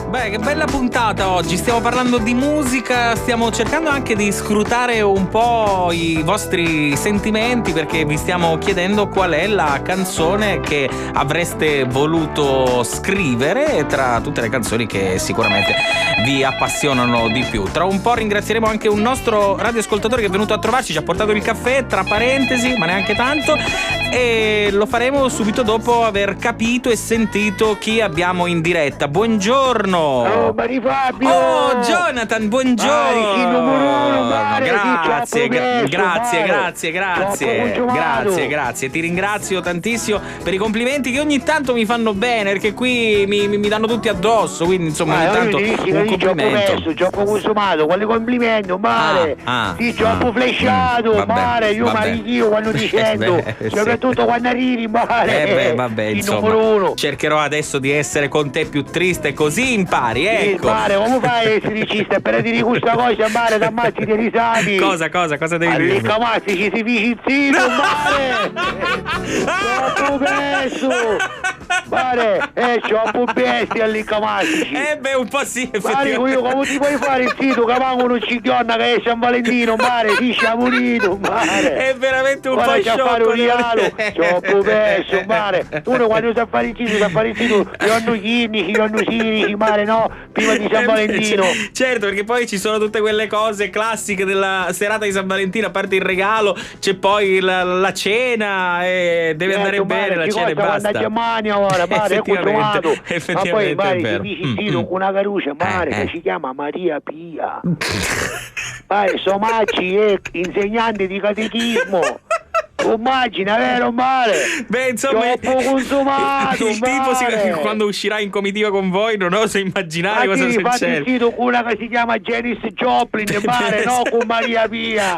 Beh, che bella puntata oggi, stiamo parlando di musica, stiamo cercando anche di scrutare un po' i vostri sentimenti, perché vi stiamo chiedendo qual è la canzone che avreste voluto scrivere tra tutte le canzoni che sicuramente vi appassionano di più. Tra un po' ringrazieremo anche un nostro radioascoltatore che è venuto a trovarci, ci ha portato il caffè, tra parentesi, ma neanche tanto, e lo faremo subito dopo aver capito e sentito chi abbiamo in diretta. Buongiorno! Oh, Mari Fabio! Oh, Jonathan, buongiorno! Grazie. Ti ringrazio tantissimo per i complimenti che ogni tanto mi fanno bene, perché qui mi danno tutti addosso, quindi insomma ogni tanto un complimento. Ci ho consumato, quali complimenti, male. Sì, ci ho flashato, male, io marichio quando dicendo, soprattutto quando arrivi, male. Vabbè, insomma, cercherò adesso di essere con te più triste, così impari, ecco. Mare, come fai a essere regista? Per dire questa cosa, mare, da ammazzi dei risati. Cosa devi dire? All'icca mazzi ci si dice zitto, mare. Troppo presto. Mare, troppo bestia all'icca mazzi. Un po' sì, effettivamente. Mare, io come ti puoi fare il zitto che manco uno cicchionna che è San Valentino, mare, si sia morito, mare. È veramente un po' sciocco. Fare un regalo, troppo presto, mare. Uno quando sa fare il zitto, gli hanno chimici, gli hanno sirici, mare, no? Prima di San Valentino. Certo, perché poi ci sono tutte quelle cose classiche della serata di San Valentino, a parte il regalo, c'è poi la cena e deve andare bene la cena e basta. Ma Germania ora, mare, effettivamente ma poi mare, è vero. ti dici con una caruccia, mare, che si chiama Maria Pia. Mare, Somacci è insegnante di catechismo. Immagina, vero male? Beh, insomma, troppo consumato, il tipo quando uscirà in comitiva con voi non oso immaginare cosa succede. Infatti sito con una che si chiama Janis Joplin, mare, no con Maria Pia,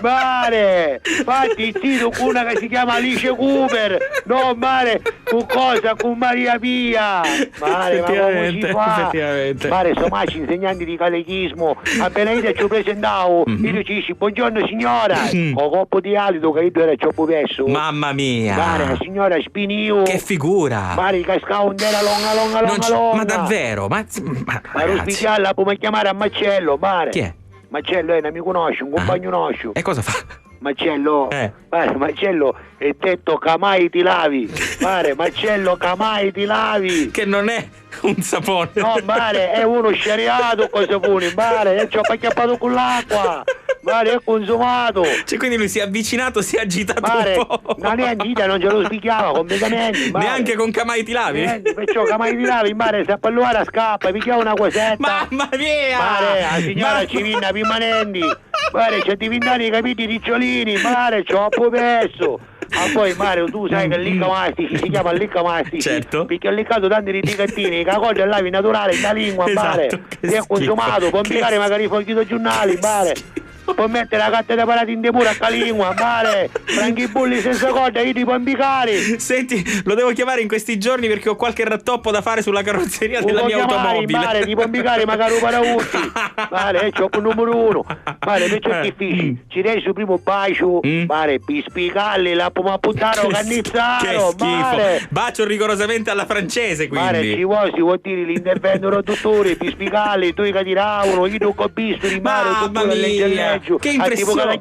mare. Infatti sito con una che si chiama Alice Cooper, no mare, con cosa? Con Maria Pia, mare, ma come si fa? Mare, Somacci, insegnanti di catechismo, appena io ci ho presentato, io ci dici buongiorno signora, con coppo di alito che io era troppo perso. Mamma mia! Mare, la signora Spinio. Che figura! Mare, cascava un della longa. Ma davvero? Ma lo spiegalla, puoi chiamare a Marcello, mare. Chi è? Marcello non mi conosci, un compagno nostro. E cosa fa? Marcello, Marcello è detto Camai ti lavi, mare, Marcello Camai ti lavi. Che non è un sapone. No, mare, è uno sciariato con sapone, mare, ci ho acchiappato con l'acqua. Mare, è consumato. Cioè, quindi lui si è avvicinato, si è agitato mare, un po'. Non è agita, non ce lo spiegava completamente. Mare. Neanche con Camai ti lavi? Perciò Camai ti lavi, mare, se a palluare scappa, picchiava una cosetta. Mamma mia! Mare, la signora ci vinna permanenti. Mare, c'è di vindare i capiti ricciolini, mare, troppo perso. Ma poi mare, tu sai che l'icca mastici si chiama l'icca mastici. Certo. Perché ho liccato tanti riticattini, che la cosa è l'avi naturale, la lingua, mare. Si è consumato, può impiegare magari i fogli giornali, mare. Puoi mettere la carta da parati in demura a lingua, male, franchi bulli senza corda, io ti puoi imbicare. Senti, lo devo chiamare in questi giorni perché ho qualche rattoppo da fare sulla carrozzeria della mia automobile. Male, ti puoi imbicare magari un paravutti. Male, c'ho un numero uno. Male, perciò è difficile. Ci dai sul primo bacio, male, per spiegarli, la può puttare o cannizzaro. Che schifo. Bacio rigorosamente alla francese, quindi. Male, si vuol dire l'intervento del dottore, per spiegarli, tu che tiravano, io tocco bisturi, male, mamma mia. Che impressione!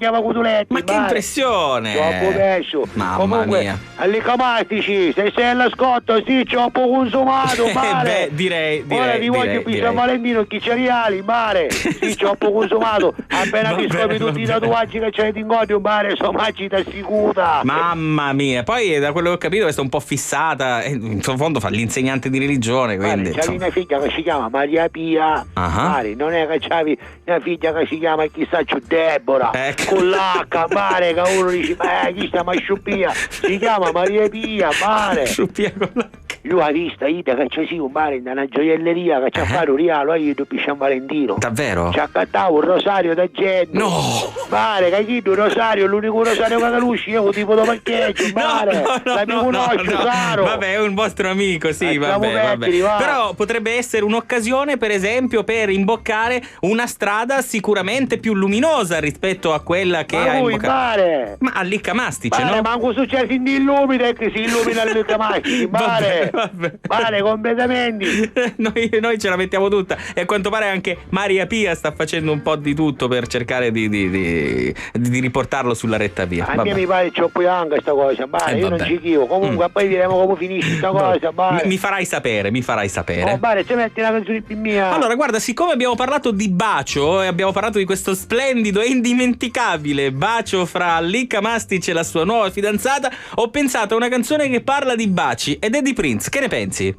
Ma che impressione! Troppo adesso. Comunque, mia. alle camatici, se sei alla scotta, sì, troppo consumato, male. direi. Ora ti voglio più San Valentino, chi cereali, mare. Sì, troppo consumato. Appena ti scopri tutti i tatuaggi che c'hai in godio, mare, somaggi ti assicura. Mamma mia, poi da quello che ho capito questa è un po' fissata, in fondo fa l'insegnante di religione, quindi. C'è una figlia che si chiama Maria Pia, mare, non è che c'avi una figlia che si chiama chissà Debora, con l'H, mare, che uno dice, chi sta Sciuppia? Si chiama Maria Pia, mare. Sciuppia con l'H. Lui ha visto, che c'è un mare in una gioielleria che c'ha fatto un regalo a io di San Valentino. Davvero? Ci ha accattato un rosario da gente. No! Mare, che chi un rosario, l'unico rosario che conosci, io tipo da parcheggio, mare. La mi conosci, caro. Vabbè, è un vostro amico, sì, vabbè. Però potrebbe essere un'occasione, per esempio, per imboccare una strada sicuramente più luminosa rispetto a quella che ha imboccato. Ma all'Icca Mastice, no? Ma manco successo in illumine che si illumina all'Icca Mastice, mare. Vabbè. Male completamente. Noi ce la mettiamo tutta. E a quanto pare anche Maria Pia sta facendo un po' di tutto per cercare di riportarlo sulla retta via. A me mi pare troppo anche sta cosa, Mare, io non ci chiedo. Comunque poi vedremo come finisce sta cosa, Mare. Mi farai sapere. Oh, Mare, ci metti una canzone più mia. Allora, guarda, siccome abbiamo parlato di bacio e abbiamo parlato di questo splendido e indimenticabile bacio fra Licca Mastic e la sua nuova fidanzata, ho pensato a una canzone che parla di baci ed è di Prince. Che ne pensi?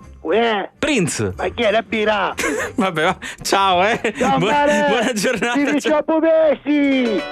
Prince. Ma chi è la birra? Vabbè, ciao, Ciao, Mare. buona giornata. Ti troppo bessi.